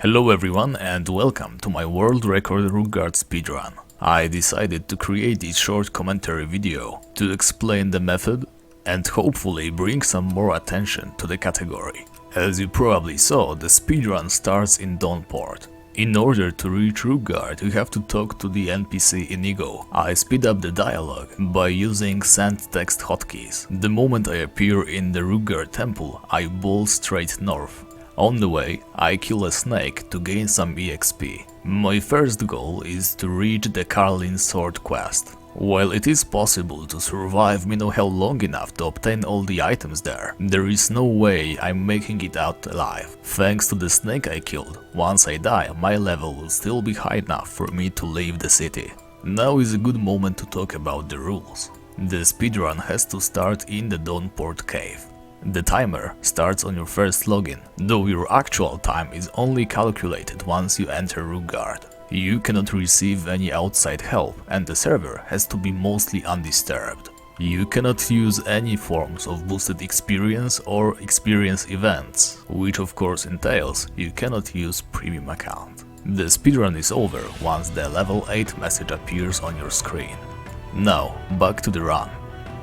Hello everyone and welcome to my world record Rookgaard speedrun. I decided to create this short commentary video to explain the method and hopefully bring some more attention to the category. As you probably saw, the speedrun starts in Dawnport. In order to reach Rookgaard, you have to talk to the NPC Inigo. I speed up the dialogue by using send text hotkeys. The moment I appear in the Rookgaard temple, I bolt straight north. On the way, I kill a snake to gain some EXP. My first goal is to reach the Carlin Sword quest. While it is possible to survive Minnow Hell long enough to obtain all the items there is no way I'm making it out alive. Thanks to the snake I killed, once I die, my level will still be high enough for me to leave the city. Now is a good moment to talk about the rules. The speedrun has to start in the Dawnport cave. The timer starts on your first login, though your actual time is only calculated once you enter Rookgaard. You cannot receive any outside help and the server has to be mostly undisturbed. You cannot use any forms of boosted experience or experience events, which of course entails you cannot use premium account. The speedrun is over once the level 8 message appears on your screen. Now, back to the run.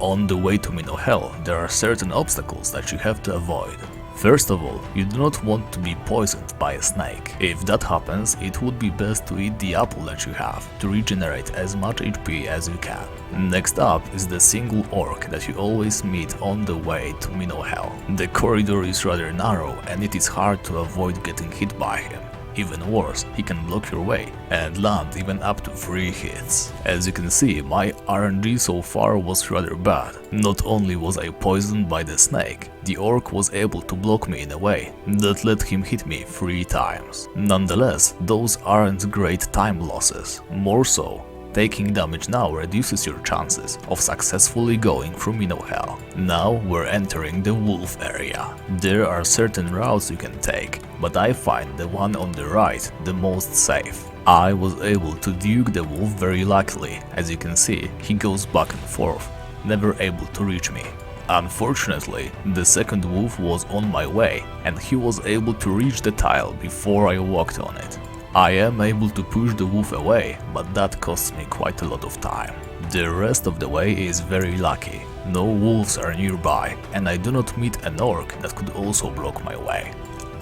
On the way to Minnow Hell, there are certain obstacles that you have to avoid. First of all, you do not want to be poisoned by a snake. If that happens, it would be best to eat the apple that you have to regenerate as much HP as you can. Next up is the single orc that you always meet on the way to Minnow Hell. The corridor is rather narrow and it is hard to avoid getting hit by him. Even worse, he can block your way and land even up to 3 hits. As you can see, my RNG so far was rather bad. Not only was I poisoned by the snake, the orc was able to block me in a way that let him hit me 3 times. Nonetheless, those aren't great time losses. More so, taking damage now reduces your chances of successfully going through Minnow Hell. Now we're entering the wolf area. There are certain routes you can take, but I find the one on the right the most safe. I was able to duke the wolf very luckily. As you can see, he goes back and forth, never able to reach me. Unfortunately, the second wolf was on my way and he was able to reach the tile before I walked on it. I am able to push the wolf away, but that costs me quite a lot of time. The rest of the way is very lucky. No wolves are nearby and I do not meet an orc that could also block my way.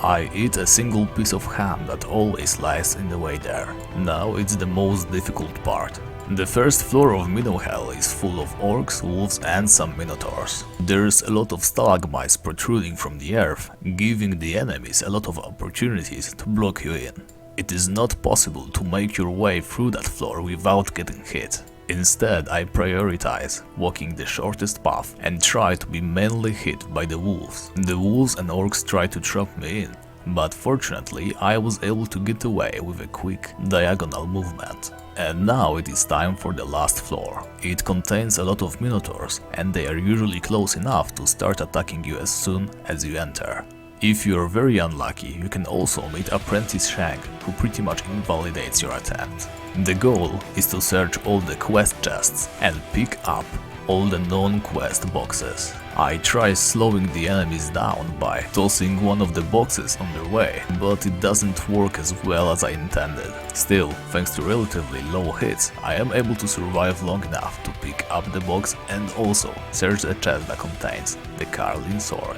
I eat a single piece of ham that always lies in the way there. Now it's the most difficult part. The first floor of Minnow Hell is full of orcs, wolves and some minotaurs. There's a lot of stalagmites protruding from the earth, giving the enemies a lot of opportunities to block you in. It is not possible to make your way through that floor without getting hit. Instead, I prioritize walking the shortest path and try to be mainly hit by the wolves. The wolves and orcs try to trap me in, but fortunately I was able to get away with a quick diagonal movement. And now it is time for the last floor. It contains a lot of minotaurs and they are usually close enough to start attacking you as soon as you enter. If you are very unlucky, you can also meet Apprentice Shank, who pretty much invalidates your attempt. The goal is to search all the quest chests and pick up all the non-quest boxes. I try slowing the enemies down by tossing one of the boxes on their way, but it doesn't work as well as I intended. Still, thanks to relatively low hits, I am able to survive long enough to pick up the box and also search the chest that contains the Carlin Sword.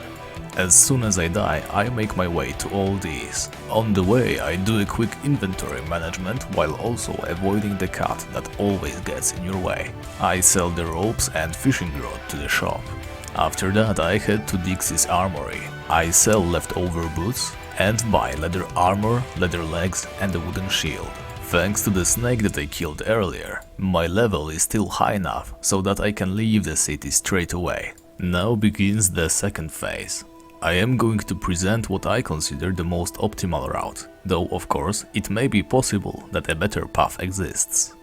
As soon as I die, I make my way to all these. On the way, I do a quick inventory management while also avoiding the cat that always gets in your way. I sell the ropes and fishing rod to the shop. After that, I head to Dixie's armory. I sell leftover boots and buy leather armor, leather legs and a wooden shield. Thanks to the snake that I killed earlier, my level is still high enough so that I can leave the city straight away. Now begins the second phase. I am going to present what I consider the most optimal route, though of course it may be possible that a better path exists.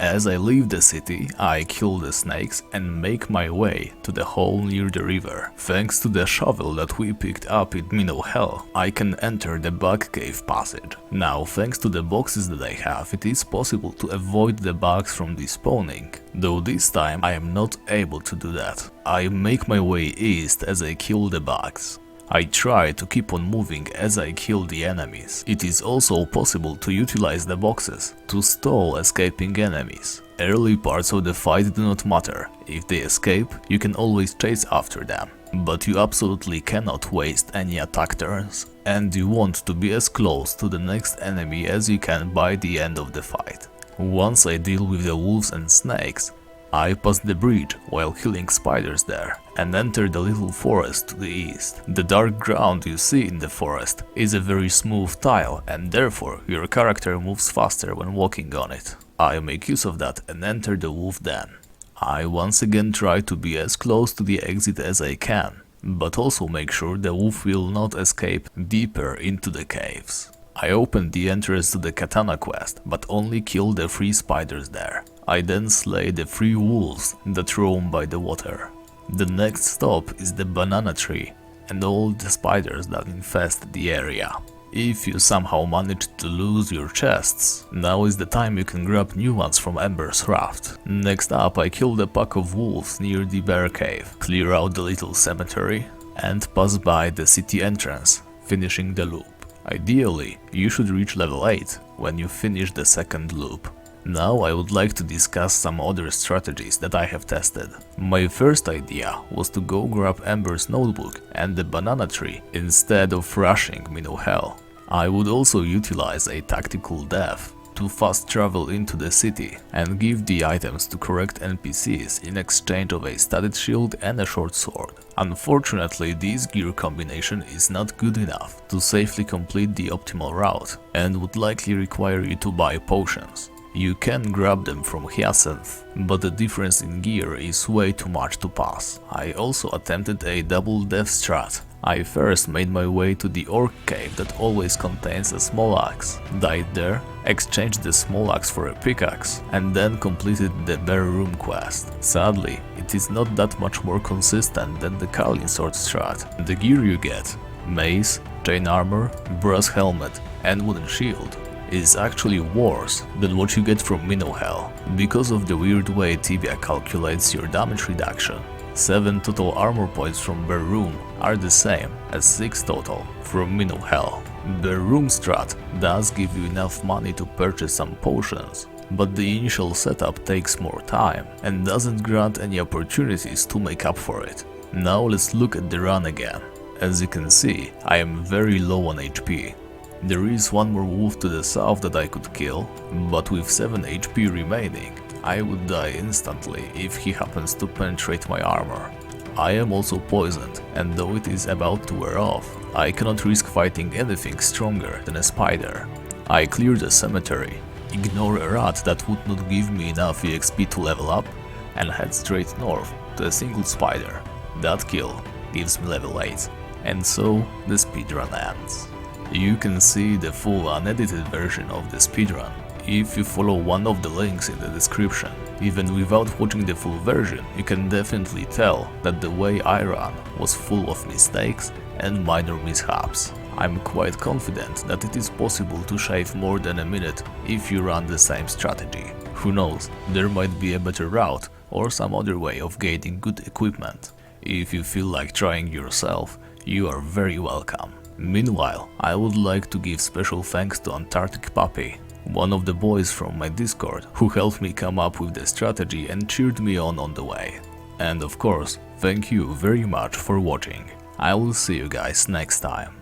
As I leave the city, I kill the snakes and make my way to the hole near the river. Thanks to the shovel that we picked up in Minnow Hell, I can enter the bug cave passage. Now, thanks to the boxes that I have, it is possible to avoid the bugs from despawning, though this time I am not able to do that. I make my way east as I kill the bugs. I try to keep on moving as I kill the enemies. It is also possible to utilize the boxes to stall escaping enemies. Early parts of the fight do not matter. If they escape, you can always chase after them. But you absolutely cannot waste any attack turns, and you want to be as close to the next enemy as you can by the end of the fight. Once I deal with the wolves and snakes, I pass the bridge while killing spiders there and enter the little forest to the east. The dark ground you see in the forest is a very smooth tile, and therefore your character moves faster when walking on it. I make use of that and enter the wolf den. I once again try to be as close to the exit as I can, but also make sure the wolf will not escape deeper into the caves. I open the entrance to the katana quest, but only kill the 3 spiders there. I then slay the 3 wolves that roam by the water. The next stop is the banana tree and all the spiders that infest the area. If you somehow managed to lose your chests, now is the time you can grab new ones from Ember's raft. Next up, I kill the pack of wolves near the bear cave, clear out the little cemetery and pass by the city entrance, finishing the loop. Ideally, you should reach level 8 when you finish the second loop. Now I would like to discuss some other strategies that I have tested. My first idea was to go grab Ember's notebook and the banana tree instead of rushing Minnow Hell. I would also utilize a tactical death to fast travel into the city and give the items to correct NPCs in exchange of a studded shield and a short sword. Unfortunately, this gear combination is not good enough to safely complete the optimal route and would likely require you to buy potions. You can grab them from Hyacinth, but the difference in gear is way too much to pass. I also attempted a double death strat. I first made my way to the orc cave that always contains a small axe, died there, exchanged the small axe for a pickaxe, and then completed the bear room quest. Sadly, it is not that much more consistent than the Carlin sword strat. The gear you get, mace, chain armor, brass helmet and wooden shield, is actually worse than what you get from Minnow Hell, because of the weird way Tibia calculates your damage reduction. 7 total armor points from Bear Room are the same as 6 total from Minnow Hell. Bear Room strat does give you enough money to purchase some potions, but the initial setup takes more time and doesn't grant any opportunities to make up for it. Now let's look at the run again. As you can see, I am very low on HP. There is one more wolf to the south that I could kill, but with 7 HP remaining, I would die instantly if he happens to penetrate my armor. I am also poisoned, and though it is about to wear off, I cannot risk fighting anything stronger than a spider. I clear the cemetery, ignore a rat that would not give me enough EXP to level up, and head straight north to a single spider. That kill gives me level 8, and so the speedrun ends. You can see the full unedited version of the speedrun if you follow one of the links in the description. Even without watching the full version, you can definitely tell that the way I ran was full of mistakes and minor mishaps. I'm quite confident that it is possible to shave more than a minute if you run the same strategy. Who knows, there might be a better route or some other way of gaining good equipment. If you feel like trying yourself, you are very welcome. Meanwhile, I would like to give special thanks to Antarctic Puppy, one of the boys from my Discord, who helped me come up with the strategy and cheered me on the way. And of course, thank you very much for watching. I will see you guys next time.